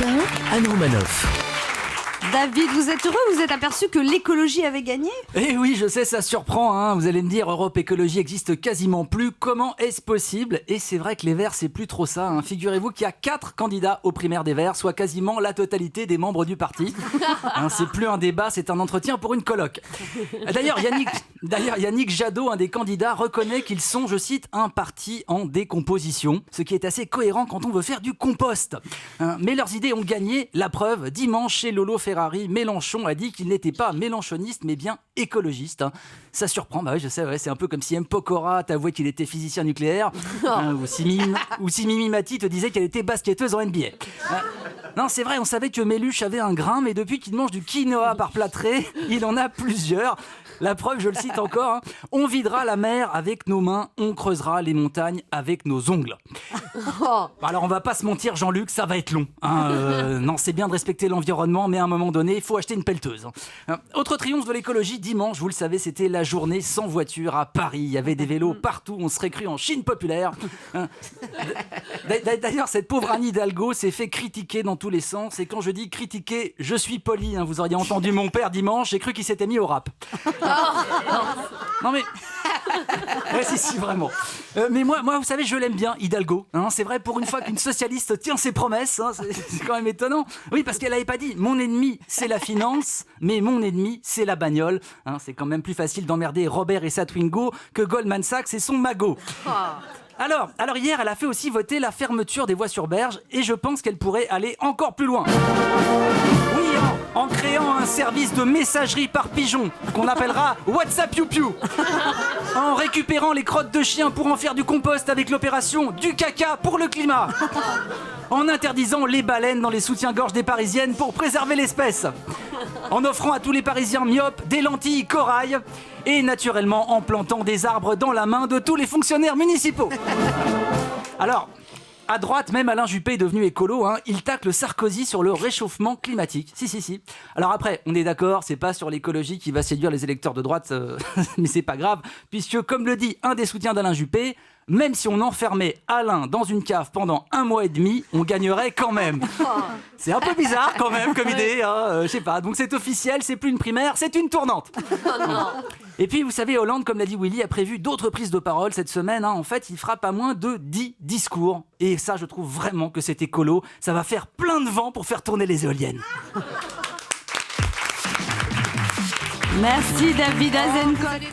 Europe 1, Anne Romanoff. David, vous êtes heureux? Vous êtes aperçu que l'écologie avait gagné? Eh oui, je sais, ça surprend, hein. Vous allez me dire, Europe Écologie existe quasiment plus. Comment est-ce possible? Et c'est vrai que les Verts, c'est plus trop ça, hein. Figurez-vous qu'il y a 4 candidats aux primaires des Verts, soit quasiment la totalité des membres du parti. Hein, c'est plus un débat, c'est un entretien pour une colloque. D'ailleurs, Yannick Jadot, un des candidats, reconnaît qu'ils sont, je cite, un parti en décomposition, ce qui est assez cohérent quand on veut faire du compost. Hein, mais leurs idées ont gagné, la preuve, dimanche chez Lolo Ferrari, Mélenchon a dit qu'il n'était pas mélenchoniste mais bien écologiste, hein. Ça surprend, bah oui, je sais, ouais, c'est un peu comme si M. Pokora t'avouait qu'il était physicien nucléaire, hein, ou si Mimi Mati te disait qu'elle était basketteuse en NBA. Non, c'est vrai, on savait que Méluche avait un grain, mais depuis qu'il mange du quinoa par plâtré, il en a plusieurs. La preuve, je le cite encore, hein, on videra la mer avec nos mains, on creusera les montagnes avec nos ongles. Alors on va pas se mentir, Jean-Luc, ça va être long, hein. Non, c'est bien de respecter l'environnement, mais à un moment donné, il faut acheter une pelleteuse, hein. Autre triomphe de l'écologie, dimanche, vous le savez, c'était la journée sans voiture à Paris. Il y avait des vélos partout, on serait cru en Chine populaire. D'ailleurs, cette pauvre Anne Hidalgo s'est fait critiquer dans tous les sens, et quand je dis critiquer, je suis poli, hein. Vous auriez entendu mon père dimanche, j'ai cru qu'il s'était mis au rap. Non mais... Ouais, si, vraiment. Mais moi, vous savez, je l'aime bien, Hidalgo, hein. C'est vrai, pour une fois qu'une socialiste tient ses promesses, hein, c'est quand même étonnant. Oui, parce qu'elle n'avait pas dit « Mon ennemi, c'est la finance, mais mon ennemi, c'est la bagnole. Hein, » C'est quand même plus facile d'emmerder Robert et sa Twingo que Goldman Sachs et son Magot. Alors hier, elle a fait aussi voter la fermeture des voies sur berge, et je pense qu'elle pourrait aller encore plus loin. Oui, en créant un service de messagerie par pigeon qu'on appellera WhatsApp Piu Piu. En récupérant les crottes de chiens pour en faire du compost avec l'opération du caca pour le climat. En interdisant les baleines dans les soutiens-gorge des Parisiennes pour préserver l'espèce. En offrant à tous les Parisiens myopes des lentilles corail. Et naturellement en plantant des arbres dans la main de tous les fonctionnaires municipaux. Alors, à droite, même Alain Juppé est devenu écolo, hein. Il tacle Sarkozy sur le réchauffement climatique. Si. Alors après, on est d'accord, c'est pas sur l'écologie qui va séduire les électeurs de droite, mais c'est pas grave, puisque comme le dit un des soutiens d'Alain Juppé, même si on enfermait Alain dans une cave pendant 1 mois et demi, on gagnerait quand même. C'est un peu bizarre quand même comme idée, hein, je sais pas. Donc c'est officiel, c'est plus une primaire, c'est une tournante. Et puis vous savez, Hollande, comme l'a dit Willy, a prévu d'autres prises de parole cette semaine, hein. En fait, il fera pas moins de 10 discours. Et ça, je trouve vraiment que c'est écolo. Ça va faire plein de vent pour faire tourner les éoliennes. Merci David Azencott.